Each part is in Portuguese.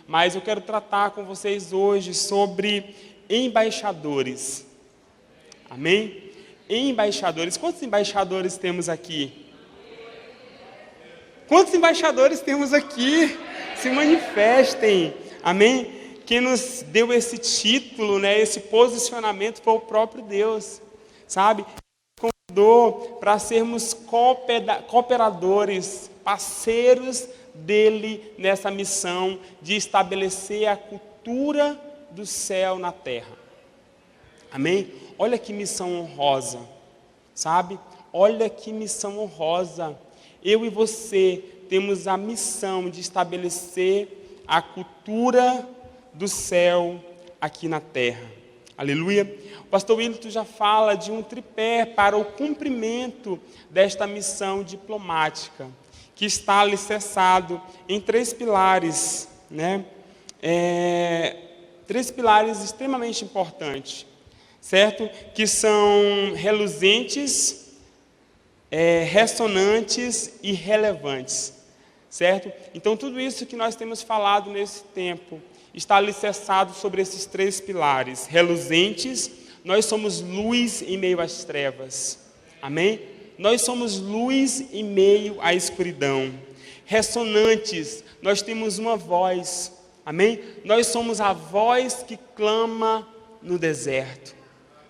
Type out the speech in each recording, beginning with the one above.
mas eu quero tratar com vocês hoje sobre embaixadores. Amém? Embaixadores. Quantos embaixadores temos aqui? Quantos embaixadores temos aqui? Se manifestem. Amém? Quem nos deu esse título, né, esse posicionamento foi o próprio Deus, sabe? Nos convidou para sermos cooperadores, parceiros dele nessa missão de estabelecer a cultura do céu na terra. Amém? Olha que missão honrosa, sabe? Olha que missão honrosa. Eu e você temos a missão de estabelecer a cultura do céu aqui na terra. Aleluia. O pastor Willton já fala de um tripé para o cumprimento desta missão diplomática, que está alicerçado em 3 pilares, né? 3 pilares extremamente importantes, certo? Que são reluzentes, ressonantes e relevantes, certo? Então, tudo isso que nós temos falado nesse tempo está alicerçado sobre esses 3 pilares. Reluzentes, nós somos luz em meio às trevas. Amém? Nós somos luz em meio à escuridão. Ressonantes, nós temos uma voz. Amém? Nós somos a voz que clama no deserto.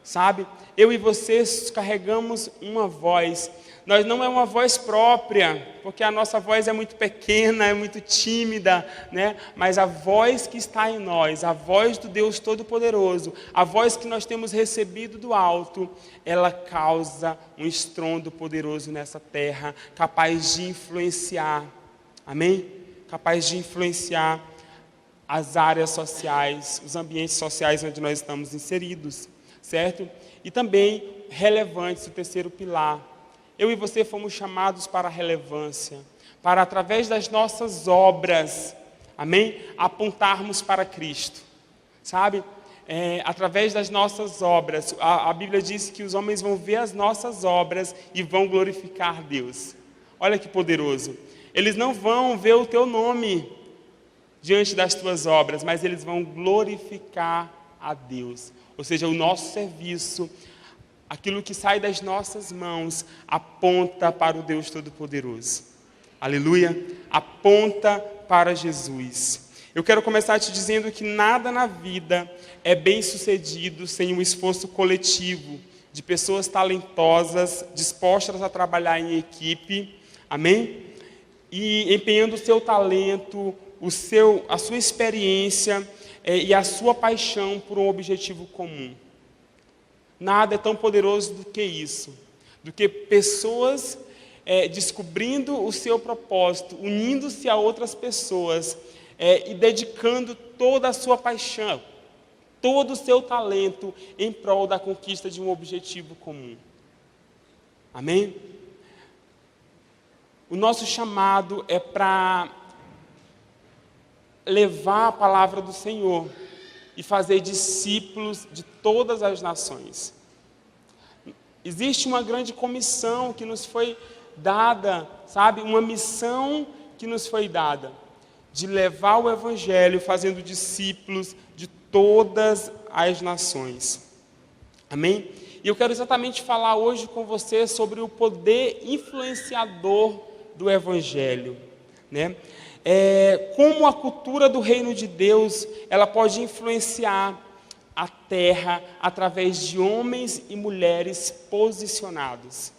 Sabe? Eu e vocês carregamos uma voz. Nós não é uma voz própria, porque a nossa voz é muito pequena, é muito tímida, né? Mas a voz que está em nós, a voz do Deus Todo-Poderoso, a voz que nós temos recebido do alto, ela causa um estrondo poderoso nessa terra, capaz de influenciar, amém? Capaz de influenciar as áreas sociais, os ambientes sociais onde nós estamos inseridos, certo? E também relevantes, o 3º pilar. Eu e você fomos chamados para a relevância, para através das nossas obras, amém? Apontarmos para Cristo, sabe? Através das nossas obras, a Bíblia diz que os homens vão ver as nossas obras e vão glorificar Deus. Olha que poderoso. Eles não vão ver o teu nome diante das tuas obras, mas eles vão glorificar a Deus. Ou seja, o nosso serviço, aquilo que sai das nossas mãos, aponta para o Deus Todo-Poderoso. Aleluia! Aponta para Jesus. Eu quero começar te dizendo que nada na vida é bem sucedido sem um esforço coletivo de pessoas talentosas, dispostas a trabalhar em equipe, amém? E empenhando o seu talento, a sua experiência e a sua paixão por um objetivo comum. Nada é tão poderoso do que isso, do que pessoas descobrindo o seu propósito, unindo-se a outras pessoas e dedicando toda a sua paixão, todo o seu talento em prol da conquista de um objetivo comum. Amém? O nosso chamado é para levar a palavra do Senhor e fazer discípulos de todas as nações. Existe uma grande comissão que nos foi dada, sabe? Uma missão que nos foi dada, de levar o Evangelho fazendo discípulos de todas as nações. Amém? E eu quero exatamente falar hoje com você sobre o poder influenciador do Evangelho, né? Como a cultura do reino de Deus, ela pode influenciar a terra através de homens e mulheres posicionados,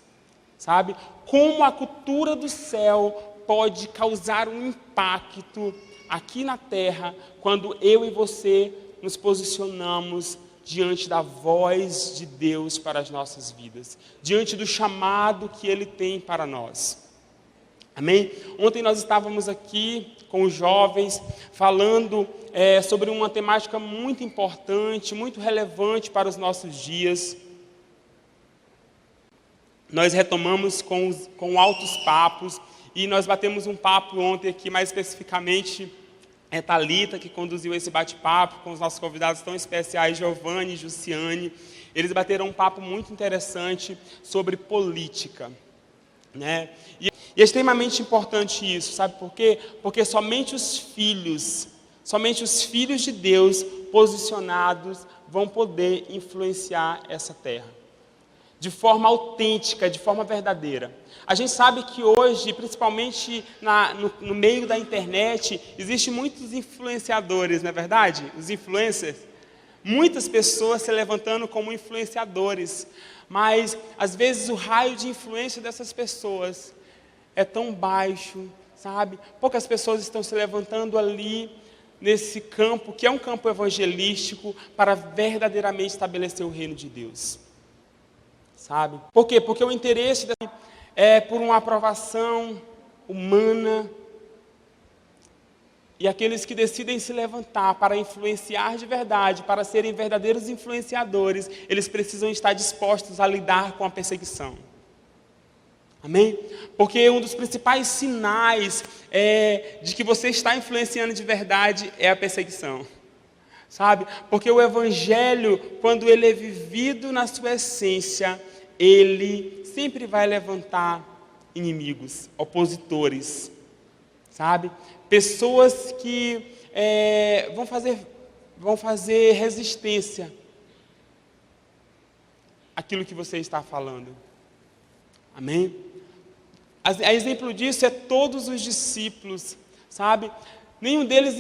sabe? Como a cultura do céu pode causar um impacto aqui na terra quando eu e você nos posicionamos diante da voz de Deus para as nossas vidas, diante do chamado que Ele tem para nós. Amém? Ontem nós estávamos aqui com os jovens falando sobre uma temática muito importante, muito relevante para os nossos dias. Nós retomamos com altos papos e nós batemos um papo ontem aqui, mais especificamente Thalita, que conduziu esse bate-papo com os nossos convidados tão especiais, Giovanni e Jussiane. Eles bateram um papo muito interessante sobre política, né? E é extremamente importante isso, sabe por quê? Porque somente os filhos Somente os filhos de Deus posicionados vão poder influenciar essa terra de forma autêntica, de forma verdadeira. A gente sabe que hoje, principalmente no meio da internet, existem muitos influenciadores, não é verdade? Os influencers. Muitas pessoas se levantando como influenciadores, mas às vezes o raio de influência dessas pessoas é tão baixo, sabe? Poucas pessoas estão se levantando ali nesse campo, que é um campo evangelístico, para verdadeiramente estabelecer o reino de Deus. Sabe? Por quê? Porque o interesse é por uma aprovação humana. E aqueles que decidem se levantar para influenciar de verdade, para serem verdadeiros influenciadores, eles precisam estar dispostos a lidar com a perseguição. Amém? Porque um dos principais sinais de que você está influenciando de verdade é a perseguição. Sabe? Porque o evangelho, quando ele é vivido na sua essência, ele sempre vai levantar inimigos, opositores, sabe? Pessoas que vão fazer resistência àquilo que você está falando. Amém? A exemplo disso é todos os discípulos, sabe? Nenhum deles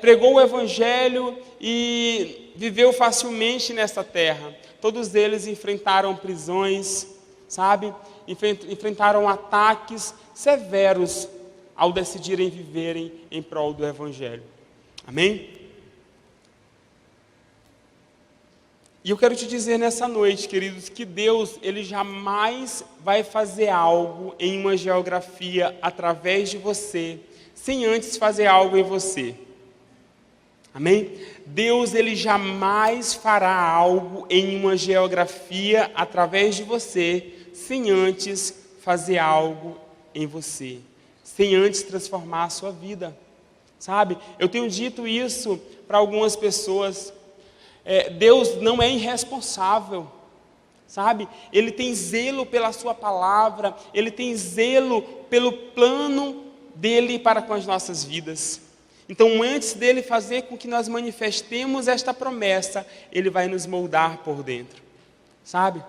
pregou o evangelho e viveu facilmente nessa terra. Todos eles enfrentaram prisões, sabe? Enfrentaram ataques severos ao decidirem viverem em prol do evangelho. Amém? E eu quero te dizer nessa noite, queridos, que Deus, ele jamais vai fazer algo em uma geografia através de você, sem antes fazer algo em você. Amém? Deus, ele jamais fará algo em uma geografia através de você, sem antes fazer algo em você, sem antes transformar a sua vida, sabe? Eu tenho dito isso para algumas pessoas. Deus não é irresponsável, sabe? Ele tem zelo pela sua palavra, ele tem zelo pelo plano dele para com as nossas vidas. Então, antes dele fazer com que nós manifestemos esta promessa, ele vai nos moldar por dentro, sabe?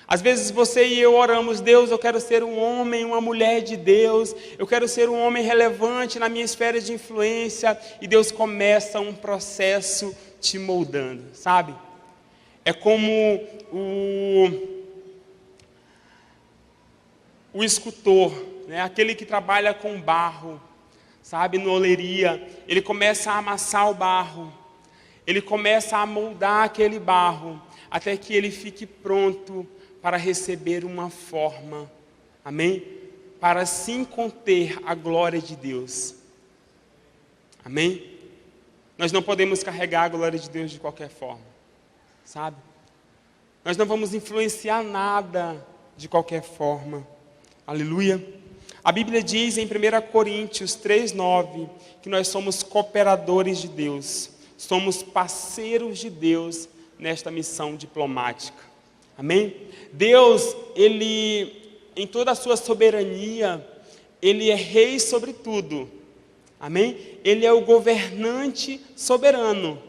Às vezes você e eu oramos: Deus, eu quero ser um homem, uma mulher de Deus, eu quero ser um homem relevante na minha esfera de influência, e Deus começa um processo te moldando, sabe? É como o escultor, né? Aquele que trabalha com barro, sabe, na oleria. Ele começa a amassar o barro, ele começa a moldar aquele barro, até que ele fique pronto para receber uma forma, amém? Para assim conter a glória de Deus, amém? Nós não podemos carregar a glória de Deus de qualquer forma, sabe? Nós não vamos influenciar nada de qualquer forma, aleluia. A Bíblia diz em 1 Coríntios 3:9 que nós somos cooperadores de Deus, somos parceiros de Deus nesta missão diplomática, amém? Deus, ele, em toda a sua soberania, ele é rei sobre tudo, amém? Ele é o governante soberano,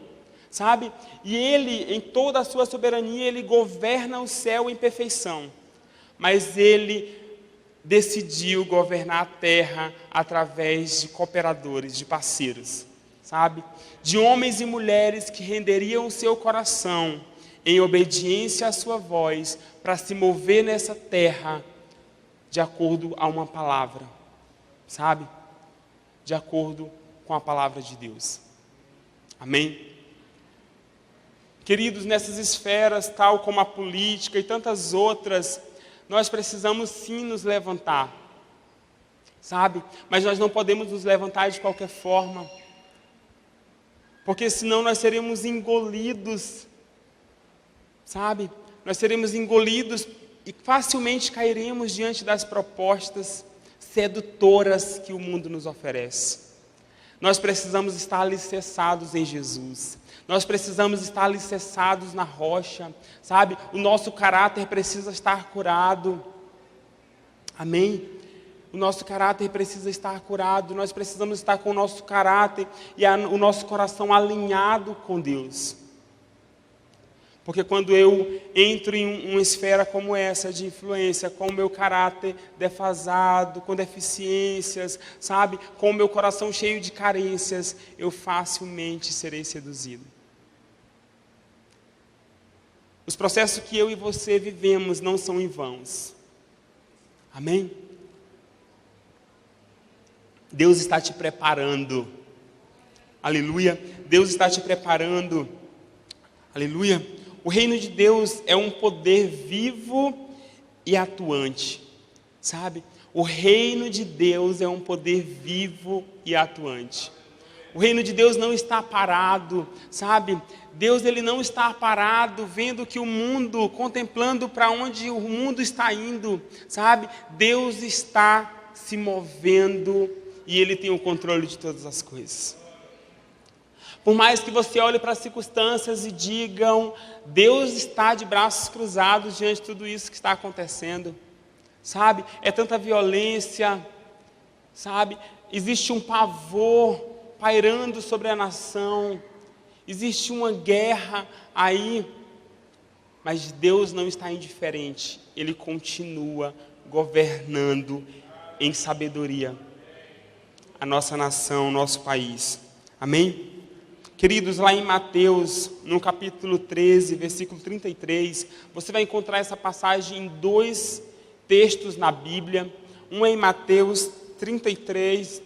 sabe? E ele, em toda a sua soberania, ele governa o céu em perfeição, mas ele decidiu governar a terra através de cooperadores, de parceiros, sabe? De homens e mulheres que renderiam o seu coração em obediência à sua voz, para se mover nessa terra de acordo a uma palavra, sabe? De acordo com a palavra de Deus. Amém? Queridos, nessas esferas, tal como a política e tantas outras, nós precisamos sim nos levantar, sabe? Mas nós não podemos nos levantar de qualquer forma, porque senão nós seremos engolidos, sabe? Nós seremos engolidos e facilmente cairemos diante das propostas sedutoras que o mundo nos oferece. Nós precisamos estar alicerçados em Jesus. Nós precisamos estar alicerçados na rocha, sabe? O nosso caráter precisa estar curado. Amém? O nosso caráter precisa estar curado, nós precisamos estar com o nosso caráter e o nosso coração alinhado com Deus. Porque quando eu entro em uma esfera como essa de influência, com o meu caráter defasado, com deficiências, sabe? Com o meu coração cheio de carências, eu facilmente serei seduzido. Os processos que eu e você vivemos não são em vãos. Amém? Deus está te preparando. Aleluia. Deus está te preparando. Aleluia. O reino de Deus é um poder vivo e atuante. Sabe? O reino de Deus é um poder vivo e atuante. O reino de Deus não está parado, sabe? Deus, ele não está parado, vendo que o mundo, contemplando para onde o mundo está indo, sabe? Deus está se movendo e ele tem o controle de todas as coisas. Por mais que você olhe para as circunstâncias e digam, Deus está de braços cruzados diante de tudo isso que está acontecendo, sabe? É tanta violência, sabe? Existe um pavor pairando sobre a nação, existe uma guerra aí, mas Deus não está indiferente, Ele continua governando em sabedoria a nossa nação, o nosso país. Amém? Queridos, lá em Mateus, no capítulo 13, versículo 33, você vai encontrar essa passagem em 2 textos na Bíblia. Um é em Mateus 33,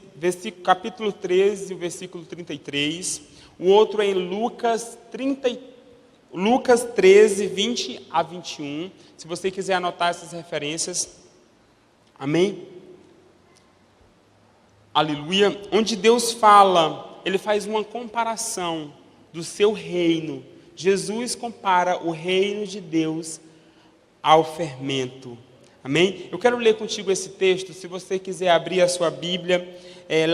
capítulo 13, versículo 33. O outro é em Lucas 13, 20 a 21. Se você quiser anotar essas referências. Amém? Aleluia. Onde Deus fala, Ele faz uma comparação do seu reino. Jesus compara o reino de Deus ao fermento. Amém? Eu quero ler contigo esse texto. Se você quiser abrir a sua Bíblia,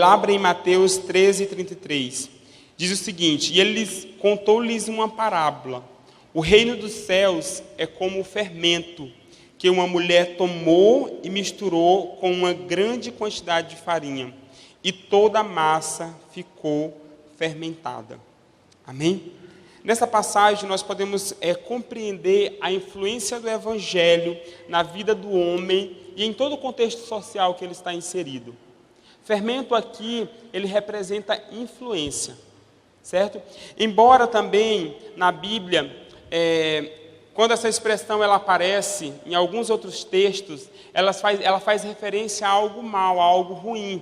abra em Mateus 13, 33. Diz o seguinte: e ele contou-lhes uma parábola. O reino dos céus é como o fermento que uma mulher tomou e misturou com uma grande quantidade de farinha, e toda a massa ficou fermentada. Amém? Nessa passagem nós podemos compreender a influência do Evangelho na vida do homem e em todo o contexto social que ele está inserido. Fermento aqui, ele representa influência, certo? Embora também na Bíblia, quando essa expressão ela aparece em alguns outros textos, ela faz referência a algo mal, a algo ruim,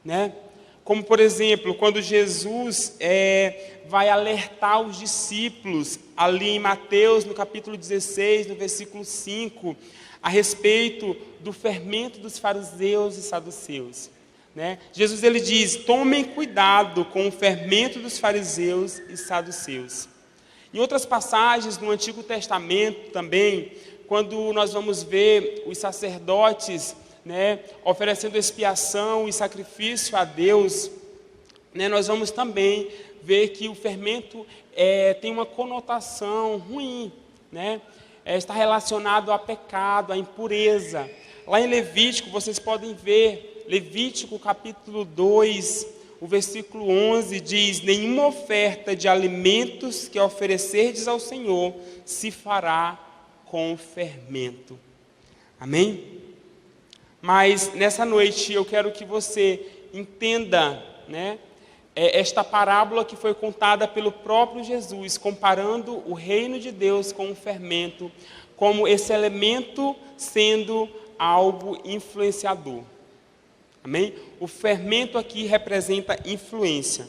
né? Como, por exemplo, quando Jesus vai alertar os discípulos, ali em Mateus, no capítulo 16, no versículo 5, a respeito do fermento dos fariseus e saduceus, né? Jesus ele diz: tomem cuidado com o fermento dos fariseus e saduceus. Em outras passagens no Antigo Testamento também, quando nós vamos ver os sacerdotes, né, oferecendo expiação e sacrifício a Deus, né, nós vamos também ver que o fermento tem uma conotação ruim, né? Está relacionado a pecado, a impureza. Lá em Levítico, vocês podem ver, Levítico capítulo 2, o versículo 11 diz: nenhuma oferta de alimentos que oferecerdes ao Senhor se fará com fermento. Amém? Mas nessa noite eu quero que você entenda, né, esta parábola que foi contada pelo próprio Jesus, comparando o reino de Deus com o fermento, como esse elemento sendo algo influenciador. Amém? O fermento aqui representa influência.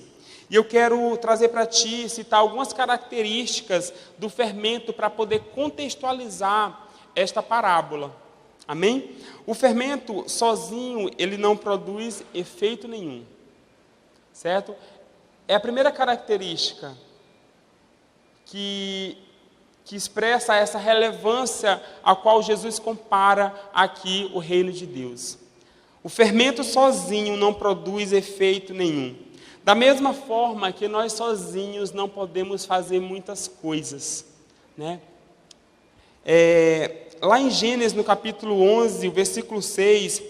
E eu quero trazer para ti, citar algumas características do fermento para poder contextualizar esta parábola. Amém? O fermento sozinho, ele não produz efeito nenhum. Certo? É a primeira característica que expressa essa relevância a qual Jesus compara aqui o reino de Deus. O fermento sozinho não produz efeito nenhum. Da mesma forma que nós sozinhos não podemos fazer muitas coisas, né? Lá em Gênesis, no capítulo 11, o versículo 6,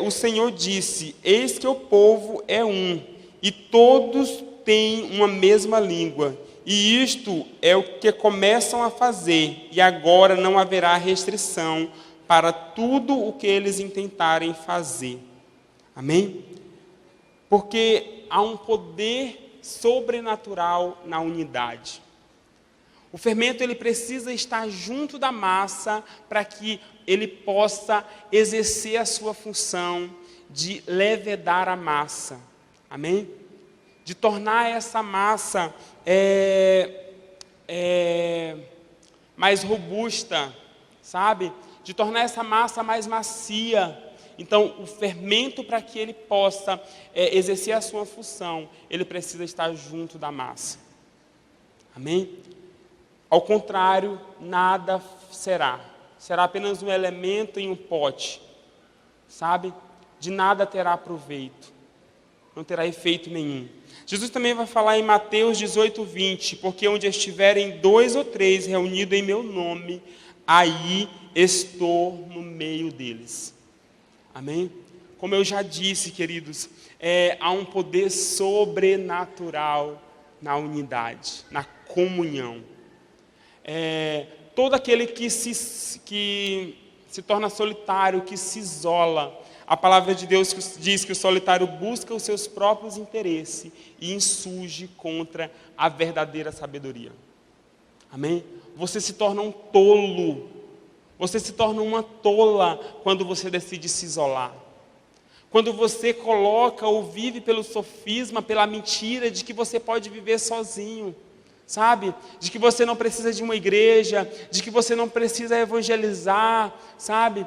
o Senhor disse: eis que o povo é um, e todos têm uma mesma língua. E isto é o que começam a fazer, e agora não haverá restrição para tudo o que eles intentarem fazer. Amém? Porque há um poder sobrenatural na unidade. O fermento ele precisa estar junto da massa para que ele possa exercer a sua função de levedar a massa. Amém? De tornar essa massa mais robusta, sabe? De tornar essa massa mais macia. Então, o fermento, para que ele possa exercer a sua função, ele precisa estar junto da massa. Amém? Ao contrário, nada será. Será apenas um elemento em um pote, sabe? De nada terá proveito. Não terá efeito nenhum. Jesus também vai falar em Mateus 18:20, porque onde estiverem 2 ou 3 reunidos em meu nome, aí estou no meio deles. Amém? Como eu já disse, queridos, há um poder sobrenatural na unidade, na comunhão. Todo aquele que se torna solitário, que se isola, a palavra de Deus diz que o solitário busca os seus próprios interesses e insurge contra a verdadeira sabedoria. Amém? Você se torna um tolo, você se torna uma tola quando você decide se isolar. Quando você coloca ou vive pelo sofisma, pela mentira de que você pode viver sozinho, sabe? De que você não precisa de uma igreja, de que você não precisa evangelizar, sabe?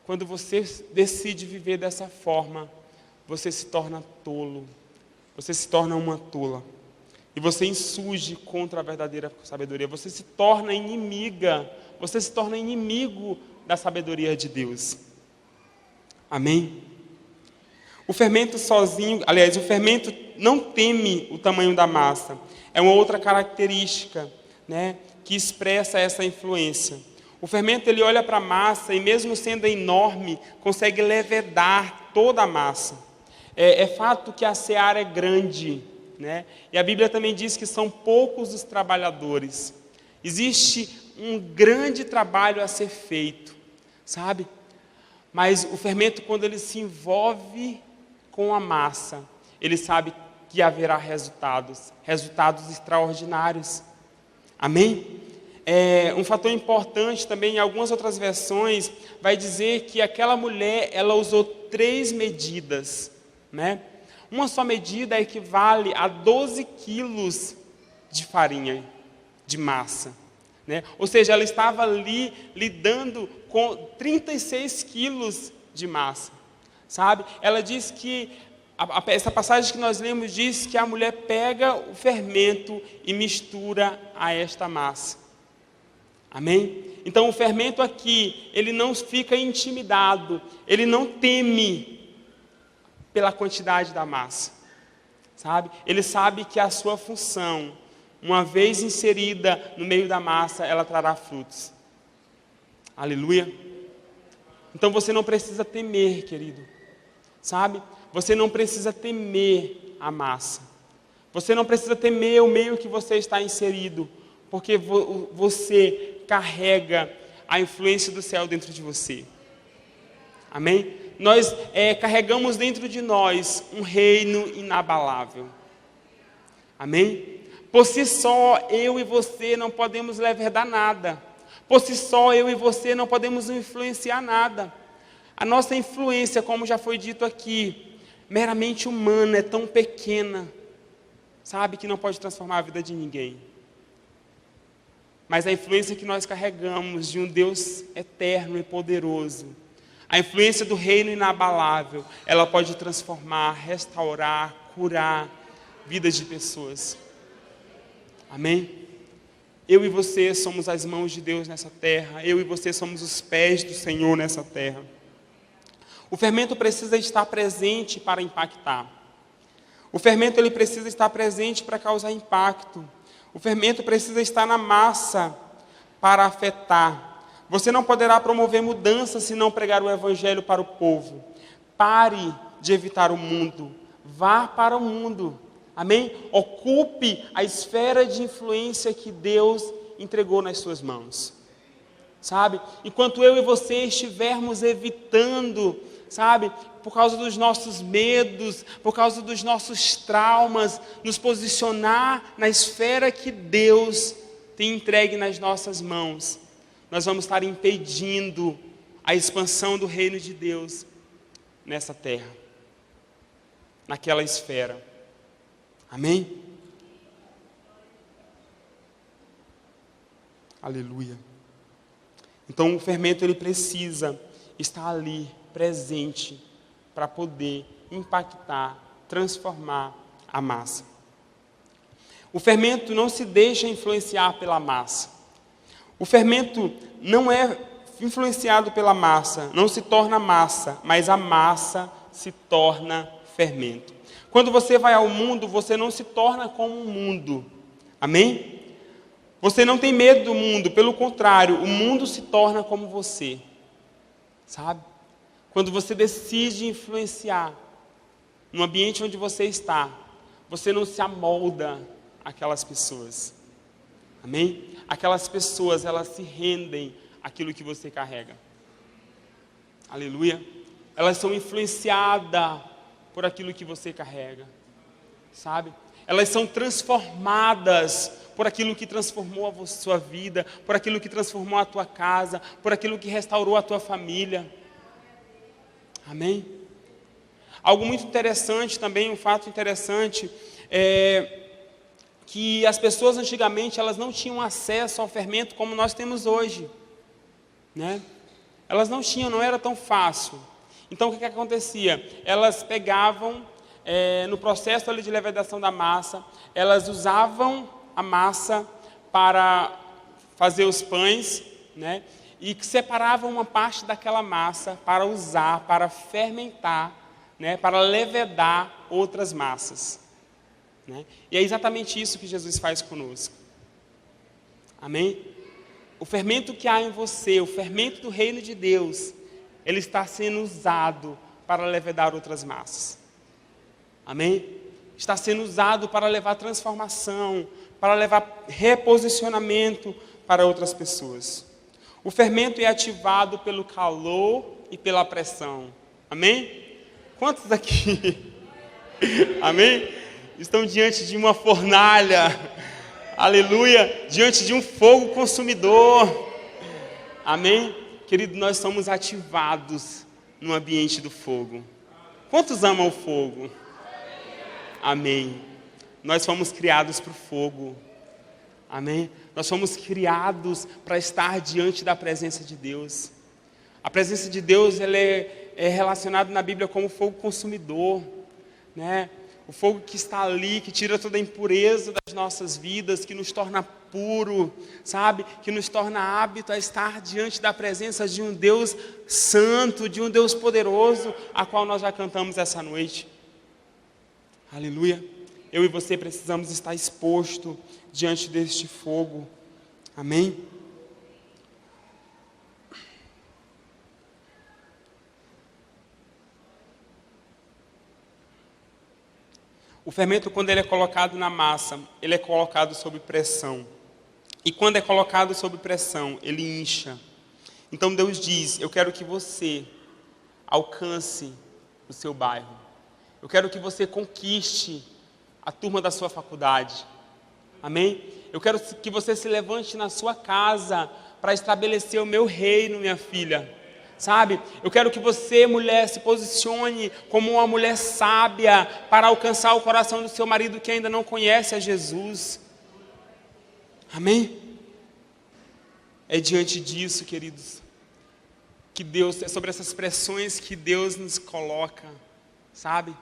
Quando você decide viver dessa forma, você se torna tolo, você se torna uma tola. E você insurge contra a verdadeira sabedoria, você se torna inimiga, você se torna inimigo da sabedoria de Deus. Amém? O fermento sozinho, aliás, o fermento não teme o tamanho da massa. É uma outra característica, né, que expressa essa influência. O fermento ele olha para a massa e mesmo sendo enorme, consegue levedar toda a massa. É fato que a seara é grande, né? E a Bíblia também diz que são poucos os trabalhadores. Existe um grande trabalho a ser feito, sabe? Mas o fermento, quando ele se envolve com a massa, ele sabe que haverá resultados extraordinários. Amém? Um fator importante também, em algumas outras versões, vai dizer que aquela mulher, ela usou 3 medidas, né? Uma só medida equivale a 12 quilos de farinha, de massa, né? Ou seja, ela estava ali lidando com 36 quilos de massa, sabe? Ela diz que, essa passagem que nós lemos diz que a mulher pega o fermento e mistura a esta massa. Amém? Então o fermento aqui, ele não fica intimidado, ele não teme pela quantidade da massa, sabe? Ele sabe que a sua função, uma vez inserida no meio da massa, ela trará frutos. Aleluia. Então você não precisa temer, querido, sabe? Você não precisa temer a massa. Você não precisa temer o meio que você está inserido, porque você carrega a influência do céu dentro de você. Amém? Nós carregamos dentro de nós um reino inabalável. Amém? Por si só, eu e você não podemos levar nada. Por si só, eu e você não podemos influenciar nada. A nossa influência, como já foi dito aqui, meramente humana, é tão pequena, sabe, que não pode transformar a vida de ninguém. Mas a influência que nós carregamos de um Deus eterno e poderoso, a influência do reino inabalável, ela pode transformar, restaurar, curar vidas de pessoas. Amém? Eu e você somos as mãos de Deus nessa terra. Eu e você somos os pés do Senhor nessa terra. O fermento precisa estar presente para impactar. O fermento ele precisa estar presente para causar impacto. O fermento precisa estar na massa para afetar. Você não poderá promover mudanças se não pregar o evangelho para o povo. Pare de evitar o mundo. Vá para o mundo. Amém? Ocupe a esfera de influência que Deus entregou nas suas mãos. Sabe? Enquanto eu e você estivermos evitando, sabe? Por causa dos nossos medos, por causa dos nossos traumas, nos posicionar na esfera que Deus tem entregue nas nossas mãos, nós vamos estar impedindo a expansão do reino de Deus nessa terra, naquela esfera. Amém? Aleluia. Então o fermento ele precisa estar ali, presente, para poder impactar, transformar a massa. O fermento não se deixa influenciar pela massa. O fermento não é influenciado pela massa, não se torna massa, mas a massa se torna fermento. Quando você vai ao mundo, você não se torna como um mundo. Amém? Você não tem medo do mundo, pelo contrário, o mundo se torna como você. Sabe? Quando você decide influenciar no ambiente onde você está, você não se amolda àquelas pessoas. Amém? Aquelas pessoas, elas se rendem àquilo que você carrega. Aleluia. Elas são influenciadas por aquilo que você carrega. Sabe? Elas são transformadas por aquilo que transformou a sua vida, por aquilo que transformou a tua casa, por aquilo que restaurou a tua família. Amém? Algo muito interessante também, um fato interessante, é que as pessoas antigamente elas não tinham acesso ao fermento como nós temos hoje, né? Elas não tinham, não era tão fácil. Então o que acontecia? Elas pegavam, no processo ali de levedação da massa, elas usavam a massa para fazer os pães, né? E separavam uma parte daquela massa para usar, para fermentar, né? Para levedar outras massas. Né? E é exatamente isso que Jesus faz conosco. Amém? O fermento que há em você, o fermento do reino de Deus, ele está sendo usado para levedar outras massas. Amém? Está sendo usado para levar transformação, para levar reposicionamento para outras pessoas. O fermento é ativado pelo calor e pela pressão. Amém? Quantos aqui? Amém? Estão diante de uma fornalha, aleluia, diante de um fogo consumidor. Amém? Querido, nós somos ativados no ambiente do fogo. Quantos amam o fogo? Amém. Nós fomos criados para o fogo. Amém? Nós fomos criados para estar diante da presença de Deus. A presença de Deus ela é relacionada na Bíblia como fogo consumidor, né? O fogo que está ali, que tira toda a impureza das nossas vidas, que nos torna puro, sabe? Que nos torna apto a estar diante da presença de um Deus santo, de um Deus poderoso, a qual nós já cantamos essa noite. Aleluia. Eu e você precisamos estar exposto diante deste fogo. Amém? O fermento, quando ele é colocado na massa, ele é colocado sob pressão. E quando é colocado sob pressão, ele incha. Então Deus diz, eu quero que você alcance o seu bairro. Eu quero que você conquiste a turma da sua faculdade. Amém? Eu quero que você se levante na sua casa para estabelecer o meu reino, minha filha. Sabe? Eu quero que você, mulher, se posicione como uma mulher sábia para alcançar o coração do seu marido que ainda não conhece a Jesus. Amém? É diante disso, queridos, que Deus, é sobre essas pressões que Deus nos coloca, sabe?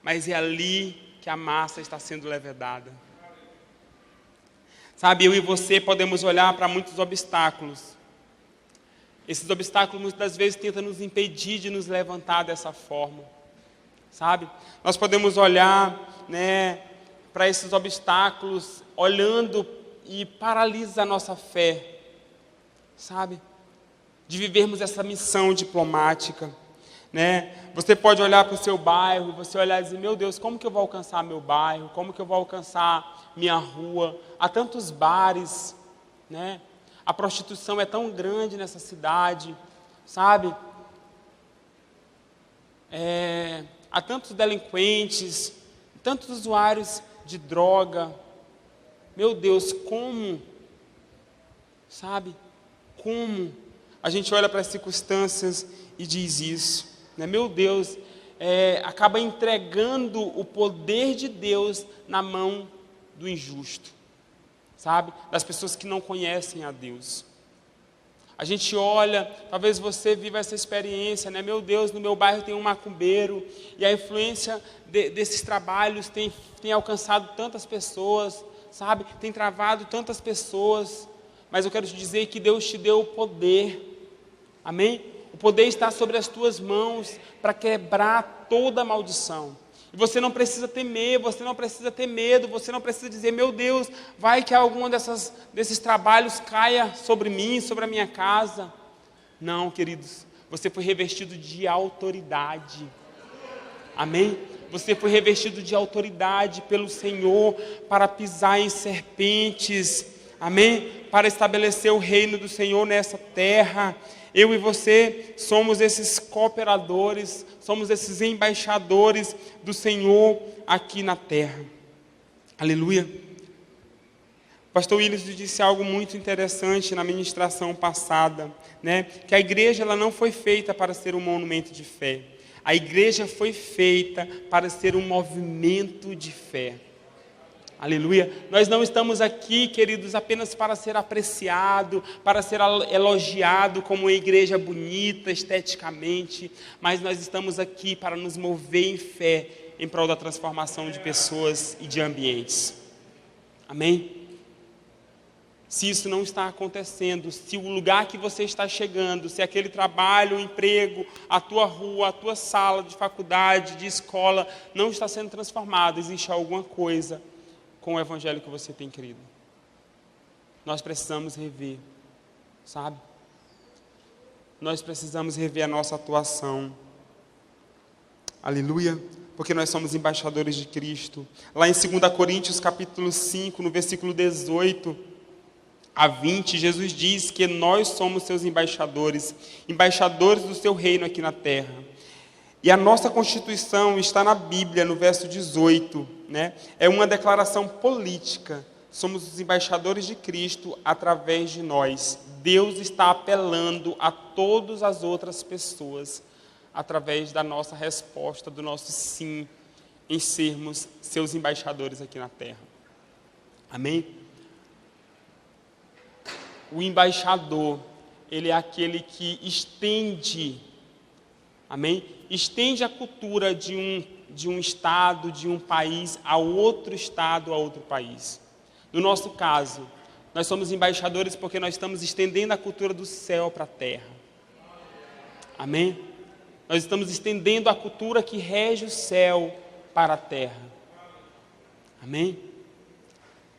Mas é ali que a massa está sendo levedada. Sabe, eu e você podemos olhar para muitos obstáculos. Esses obstáculos muitas das vezes tentam nos impedir de nos levantar dessa forma, sabe? Nós podemos olhar, né, para esses obstáculos, olhando e paralisa a nossa fé, sabe? de vivermos essa missão diplomática, né? Você pode olhar para o seu bairro, você olhar e dizer, meu Deus, como que eu vou alcançar meu bairro? Como que eu vou alcançar minha rua? Há tantos bares, né? A prostituição é tão grande nessa cidade, sabe? Há tantos delinquentes, tantos usuários de droga. Meu Deus, como? Sabe? Como? A gente olha para as circunstâncias e diz isso, né? Meu Deus, acaba entregando o poder de Deus na mão do injusto, sabe? Das pessoas que não conhecem a Deus. A gente olha, talvez você viva essa experiência, né? Meu Deus, no meu bairro tem um macumbeiro, e a influência desses trabalhos tem alcançado tantas pessoas, sabe? Tem travado tantas pessoas, mas eu quero te dizer que Deus te deu o poder. Amém? O poder está sobre as tuas mãos para quebrar toda a maldição. E você não precisa temer, você não precisa ter medo, você não precisa dizer, meu Deus, vai que algum desses trabalhos caia sobre mim, sobre a minha casa. Não, queridos, você foi revestido de autoridade. Amém? Você foi revestido de autoridade pelo Senhor para pisar em serpentes. Amém? Para estabelecer o reino do Senhor nessa terra. Eu e você somos esses cooperadores, somos esses embaixadores do Senhor aqui na terra. Aleluia. O pastor Willis disse algo muito interessante na ministração passada, né? Que a igreja ela não foi feita para ser um monumento de fé. A igreja foi feita para ser um movimento de fé. Aleluia. Nós não estamos aqui, queridos, apenas para ser apreciado, para ser elogiado como uma igreja bonita, esteticamente, mas nós estamos aqui para nos mover em fé, em prol da transformação de pessoas e de ambientes. Amém? Se isso não está acontecendo, se o lugar que você está chegando, se aquele trabalho, o emprego, a tua rua, a tua sala de faculdade, de escola, não está sendo transformado, existe alguma coisa com o evangelho que você tem crido. Nós precisamos rever, sabe? Nós precisamos rever a nossa atuação. Aleluia. Porque nós somos embaixadores de Cristo. Lá em 2 Coríntios capítulo 5, no versículo 18 a 20, Jesus diz que nós somos seus embaixadores, embaixadores do seu reino aqui na terra. E a nossa Constituição está na Bíblia, no verso 18, né? É uma declaração política. Somos os embaixadores de Cristo através de nós. Deus está apelando a todas as outras pessoas através da nossa resposta, do nosso sim, em sermos seus embaixadores aqui na terra. Amém? O embaixador, ele é aquele que estende, amém? Estende a cultura de um estado, de um país, a outro estado, a outro país. No nosso caso, nós somos embaixadores porque nós estamos estendendo a cultura do céu para a terra. Amém? Nós estamos estendendo a cultura que rege o céu para a terra. Amém?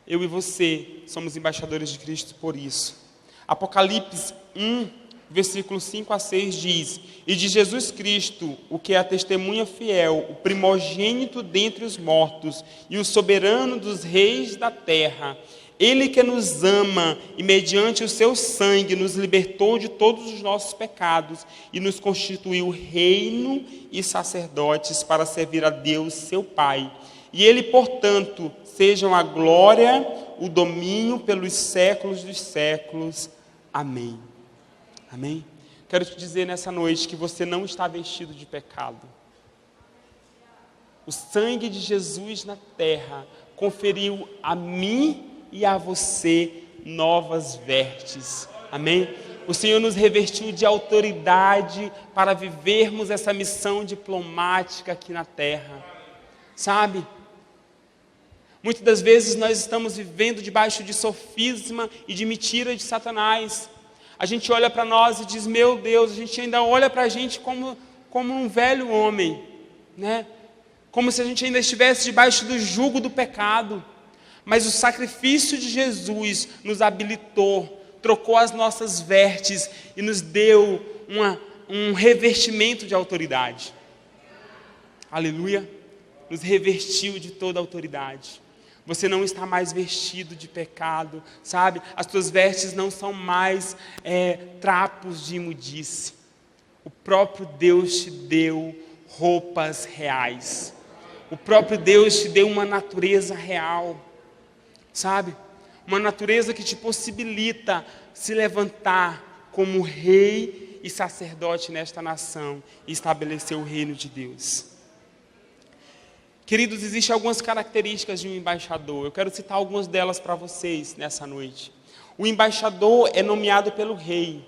Eu e você somos embaixadores de Cristo por isso. Apocalipse 1, versículos 5 a 6 diz: E de Jesus Cristo, o que é a testemunha fiel, o primogênito dentre os mortos e o soberano dos reis da terra, Ele que nos ama e mediante o seu sangue nos libertou de todos os nossos pecados e nos constituiu reino e sacerdotes para servir a Deus, seu Pai. E Ele, portanto, sejam a glória, o domínio pelos séculos dos séculos. Amém. Amém? Quero te dizer nessa noite que você não está vestido de pecado. O sangue de Jesus na terra conferiu a mim e a você novas vestes. Amém? O Senhor nos revestiu de autoridade para vivermos essa missão diplomática aqui na terra. Sabe? Muitas das vezes nós estamos vivendo debaixo de sofisma e de mentira de Satanás. A gente olha para nós e diz, meu Deus, a gente ainda olha para a gente como um velho homem, né? Como se a gente ainda estivesse debaixo do jugo do pecado. Mas o sacrifício de Jesus nos habilitou, trocou as nossas vestes e nos deu um revestimento de autoridade. Aleluia. Nos revestiu de toda a autoridade. Você não está mais vestido de pecado, sabe? As tuas vestes não são mais trapos de imundice. O próprio Deus te deu roupas reais. O próprio Deus te deu uma natureza real, sabe? Uma natureza que te possibilita se levantar como rei e sacerdote nesta nação e estabelecer o reino de Deus. Queridos, existem algumas características de um embaixador. Eu quero citar algumas delas para vocês nessa noite. O embaixador é nomeado pelo rei.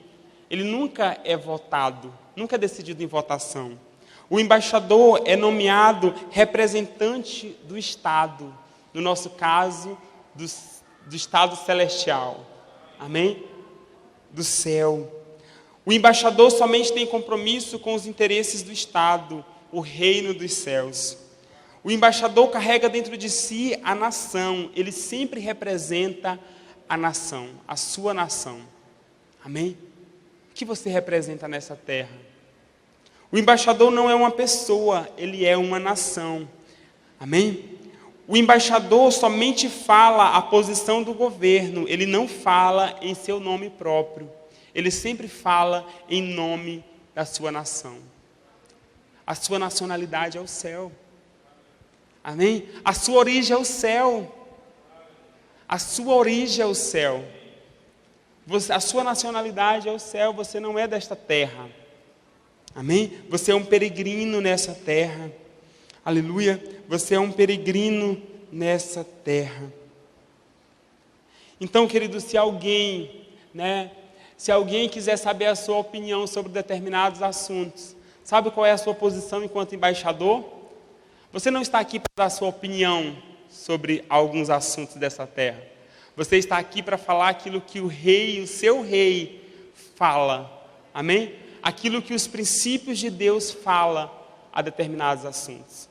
Ele nunca é votado, nunca é decidido em votação. O embaixador é nomeado representante do Estado, no nosso caso, do Estado celestial. Amém? Do céu. O embaixador somente tem compromisso com os interesses do Estado, o reino dos céus. O embaixador carrega dentro de si a nação. Ele sempre representa a nação, a sua nação. Amém? O que você representa nessa terra? O embaixador não é uma pessoa, ele é uma nação. Amém? O embaixador somente fala a posição do governo, ele não fala em seu nome próprio. Ele sempre fala em nome da sua nação. A sua nacionalidade é o céu. Amém? A sua origem é o céu. A sua origem é o céu. A sua nacionalidade é o céu, você não é desta terra. Amém? Você é um peregrino nessa terra. Aleluia. Você é um peregrino nessa terra. Então, querido, se alguém quiser saber a sua opinião sobre determinados assuntos, sabe qual é a sua posição enquanto embaixador? Você não está aqui para dar a sua opinião sobre alguns assuntos dessa terra. Você está aqui para falar aquilo que o rei, o seu rei, fala. Amém? Aquilo que os princípios de Deus falam a determinados assuntos.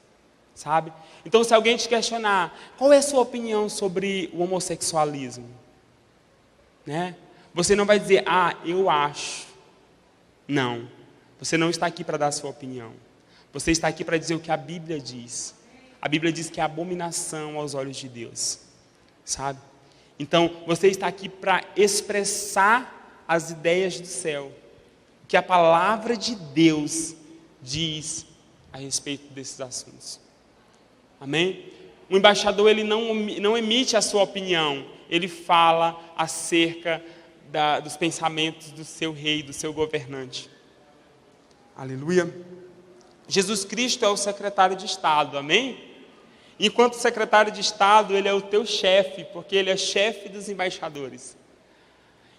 Sabe? Então, se alguém te questionar, qual é a sua opinião sobre o homossexualismo? Né? Você não vai dizer, eu acho. Não. Você não está aqui para dar a sua opinião. Você está aqui para dizer o que a Bíblia diz. A Bíblia diz que é abominação aos olhos de Deus. Sabe? Então, você está aqui para expressar as ideias do céu. Que a palavra de Deus diz a respeito desses assuntos. Amém? O embaixador, ele não emite a sua opinião. Ele fala acerca dos pensamentos do seu rei, do seu governante. Aleluia. Jesus Cristo é o secretário de Estado, amém? Enquanto secretário de Estado, ele é o teu chefe, porque ele é chefe dos embaixadores.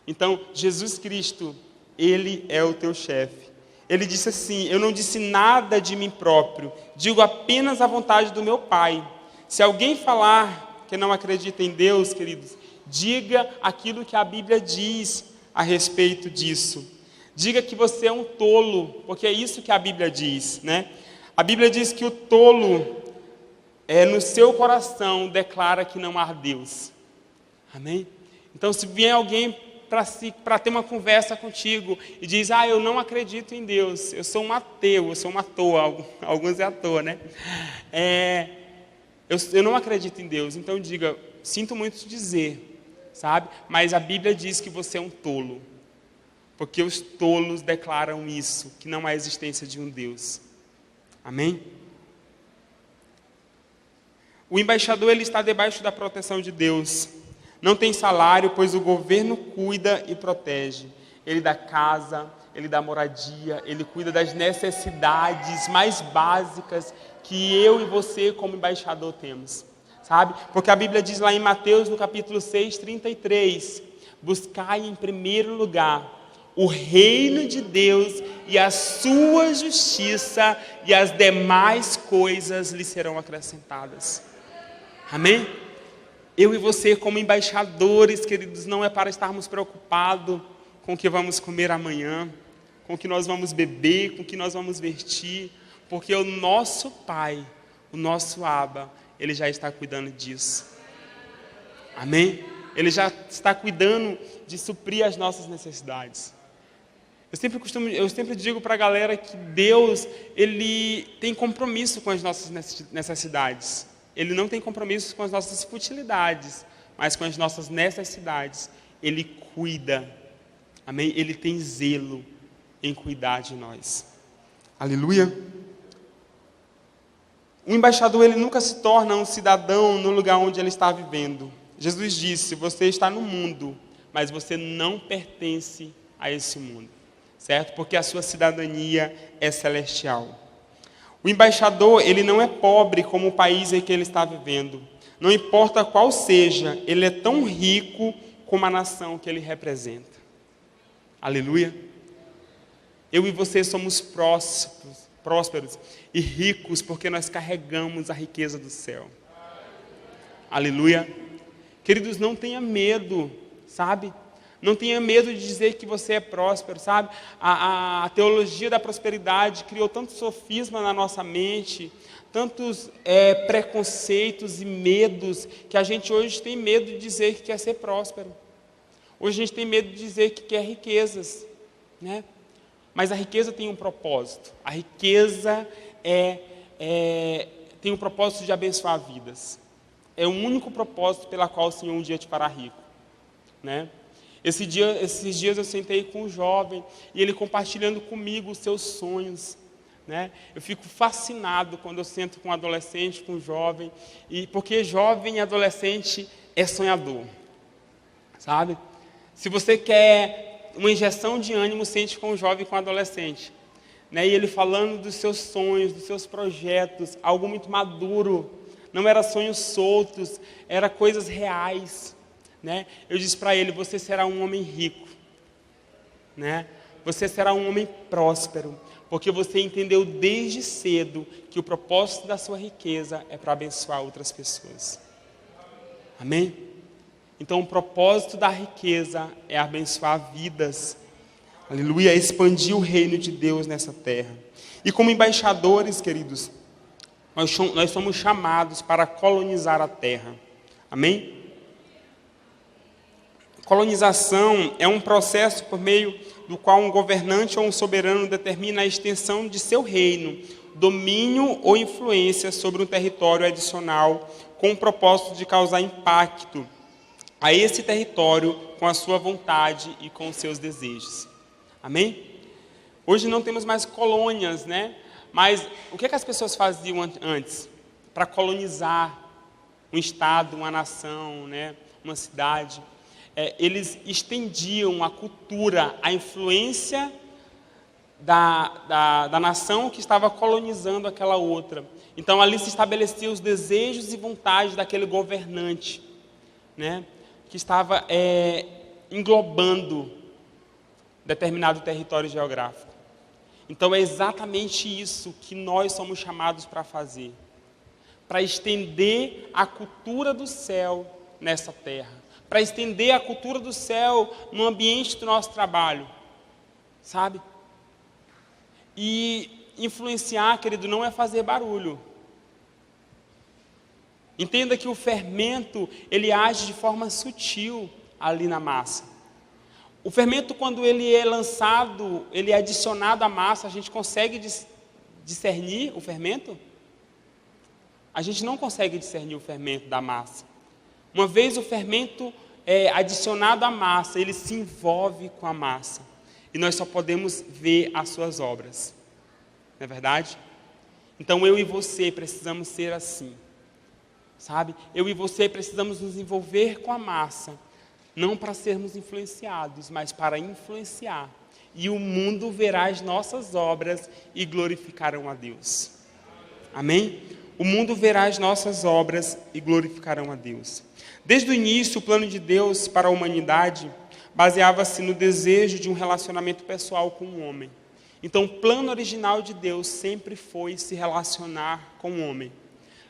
Então, Jesus Cristo, ele é o teu chefe. Ele disse assim, eu não disse nada de mim próprio, digo apenas a vontade do meu Pai. Se alguém falar que não acredita em Deus, queridos, diga aquilo que a Bíblia diz a respeito disso. Diga que você é um tolo, porque é isso que a Bíblia diz, né? A Bíblia diz que o tolo, no seu coração, declara que não há Deus. Amém? Então, se vier alguém para ter uma conversa contigo e diz, eu não acredito em Deus, eu sou um ateu, eu sou uma toa, alguns é à toa, né? Eu não acredito em Deus, então diga, sinto muito te dizer, sabe? Mas a Bíblia diz que você é um tolo. Porque os tolos declaram isso, que não há existência de um Deus. Amém? O embaixador, ele está debaixo da proteção de Deus. Não tem salário, pois o governo cuida e protege. Ele dá casa, ele dá moradia, ele cuida das necessidades mais básicas que eu e você, como embaixador, temos. Sabe? Porque a Bíblia diz lá em Mateus, no capítulo 6, 33, buscai em primeiro lugar o reino de Deus e a sua justiça, e as demais coisas lhe serão acrescentadas. Amém? Eu e você, como embaixadores, queridos, não é para estarmos preocupados com o que vamos comer amanhã, com o que nós vamos beber, com o que nós vamos vestir, porque o nosso Pai, o nosso Abba, Ele já está cuidando disso. Amém? Ele já está cuidando de suprir as nossas necessidades. Eu sempre digo para a galera que Deus, Ele tem compromisso com as nossas necessidades. Ele não tem compromisso com as nossas futilidades, mas com as nossas necessidades. Ele cuida. Amém? Ele tem zelo em cuidar de nós. Aleluia. O embaixador, ele nunca se torna um cidadão no lugar onde ele está vivendo. Jesus disse: você está no mundo, mas você não pertence a esse mundo. Certo? Porque a sua cidadania é celestial. O embaixador, ele não é pobre como o país em que ele está vivendo. Não importa qual seja, ele é tão rico como a nação que ele representa. Aleluia. Eu e você somos prósperos e ricos porque nós carregamos a riqueza do céu. Aleluia. Queridos, não tenha medo, sabe? Não tenha medo de dizer que você é próspero, sabe? A teologia da prosperidade criou tanto sofisma na nossa mente, tantos preconceitos e medos, que a gente hoje tem medo de dizer que quer ser próspero. Hoje a gente tem medo de dizer que quer riquezas, né? Mas a riqueza tem um propósito. A riqueza tem um propósito de abençoar vidas. É o único propósito pela qual o Senhor um dia te fará rico, né? Esses dias eu sentei com um jovem e ele compartilhando comigo os seus sonhos, né? Eu fico fascinado quando eu sento com um adolescente, com um jovem, porque jovem e adolescente é sonhador, sabe? Se você quer uma injeção de ânimo, sente com um jovem e com um adolescente, né? E ele falando dos seus sonhos, dos seus projetos, algo muito maduro, não era sonhos soltos, era coisas reais. Né? Eu disse para ele: você será um homem rico, né? Você será um homem próspero, porque você entendeu desde cedo que o propósito da sua riqueza é para abençoar outras pessoas. Amém? Então o propósito da riqueza é abençoar vidas. Aleluia, expandir o reino de Deus nessa terra. E como embaixadores, queridos, nós somos chamados para colonizar a terra. Amém? Colonização é um processo por meio do qual um governante ou um soberano determina a extensão de seu reino, domínio ou influência sobre um território adicional, com o propósito de causar impacto a esse território com a sua vontade e com os seus desejos. Amém? Hoje não temos mais colônias, né? Mas o que as pessoas faziam antes para colonizar um estado, uma nação, né? Uma cidade? Eles estendiam a cultura, a influência da nação que estava colonizando aquela outra. Então ali se estabeleciam os desejos e vontades daquele governante, né, que estava englobando determinado território geográfico. Então é exatamente isso que nós somos chamados para fazer, para estender a cultura do céu nessa terra, para estender a cultura do céu no ambiente do nosso trabalho, sabe? E influenciar, querido, não é fazer barulho. Entenda que o fermento, ele age de forma sutil ali na massa. O fermento, quando ele é lançado, ele é adicionado à massa, a gente consegue discernir o fermento? A gente não consegue discernir o fermento da massa. Uma vez o fermento é adicionado à massa, ele se envolve com a massa. E nós só podemos ver as suas obras. Não é verdade? Então eu e você precisamos ser assim. Sabe? Eu e você precisamos nos envolver com a massa. Não para sermos influenciados, mas para influenciar. E o mundo verá as nossas obras e glorificarão a Deus. Amém? O mundo verá as nossas obras e glorificarão a Deus. Desde o início, o plano de Deus para a humanidade baseava-se no desejo de um relacionamento pessoal com o homem. Então, o plano original de Deus sempre foi se relacionar com o homem.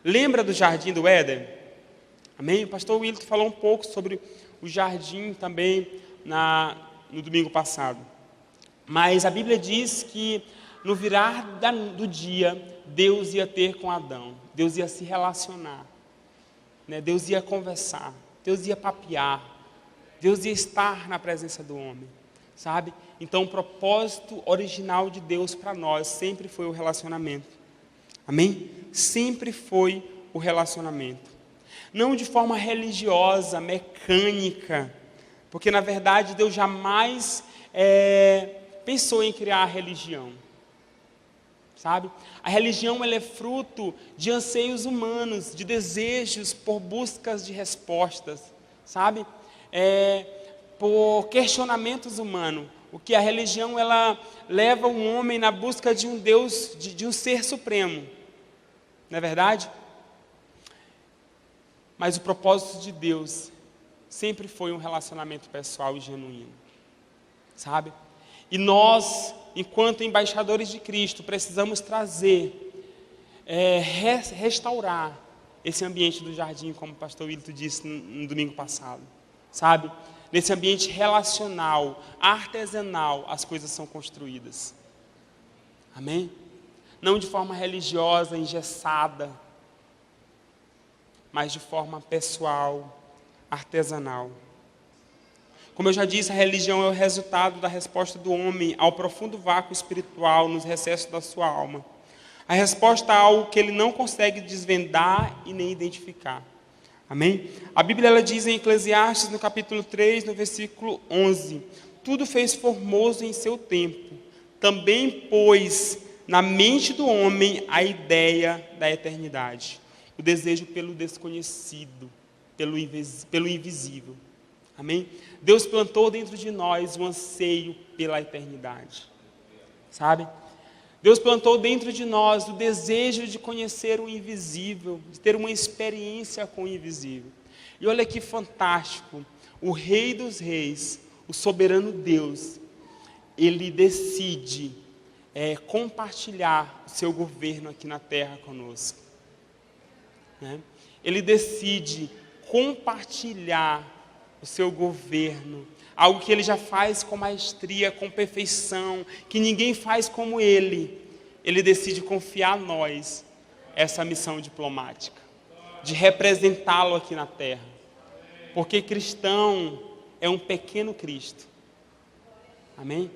Lembra do jardim do Éden? Amém? O pastor Wilton falou um pouco sobre o jardim também no domingo passado. Mas a Bíblia diz que no virar do dia, Deus ia ter com Adão. Deus ia se relacionar. Né? Deus ia conversar. Deus ia papear. Deus ia estar na presença do homem, sabe? Então o propósito original de Deus para nós sempre foi o relacionamento. Amém? Sempre foi o relacionamento. Não de forma religiosa, mecânica, porque na verdade Deus jamais pensou em criar a religião, sabe? A religião ela é fruto de anseios humanos, de desejos por buscas de respostas, sabe? Por questionamentos humanos. O que a religião ela leva o homem na busca de um Deus, de um ser supremo, não é verdade? Mas o propósito de Deus sempre foi um relacionamento pessoal e genuíno, sabe? E nós, enquanto embaixadores de Cristo, precisamos trazer, restaurar esse ambiente do jardim, como o pastor Wilton disse no domingo passado, sabe? Nesse ambiente relacional, artesanal, as coisas são construídas. Amém? Não de forma religiosa, engessada, mas de forma pessoal, artesanal. Como eu já disse, a religião é o resultado da resposta do homem ao profundo vácuo espiritual nos recessos da sua alma. A resposta a algo que ele não consegue desvendar e nem identificar. Amém? A Bíblia ela diz em Eclesiastes, no capítulo 3, no versículo 11: tudo fez formoso em seu tempo, também pôs na mente do homem a ideia da eternidade, o desejo pelo desconhecido, pelo invisível. Amém? Deus plantou dentro de nós um anseio pela eternidade, sabe? Deus plantou dentro de nós o desejo de conhecer o invisível, de ter uma experiência com o invisível. E olha que fantástico, o Rei dos Reis, o soberano Deus, Ele decide compartilhar o seu governo aqui na terra conosco. Né? Ele decide compartilhar o seu governo, algo que Ele já faz com maestria, com perfeição, que ninguém faz como Ele. Ele decide confiar a nós essa missão diplomática, de representá-lo aqui na terra, porque cristão é um pequeno Cristo. Amém?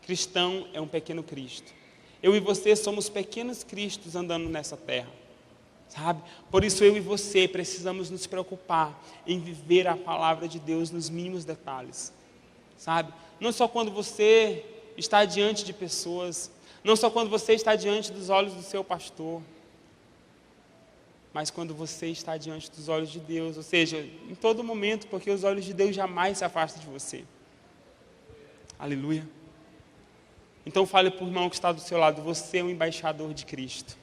Cristão é um pequeno Cristo. Eu e você somos pequenos Cristos andando nessa terra. Sabe? Por isso eu e você precisamos nos preocupar em viver a palavra de Deus nos mínimos detalhes, sabe? Não só quando você está diante de pessoas, não só quando você está diante dos olhos do seu pastor, mas quando você está diante dos olhos de Deus, ou seja, em todo momento, porque os olhos de Deus jamais se afastam de você. Aleluia. Então fale para o irmão que está do seu lado: você é um embaixador de Cristo.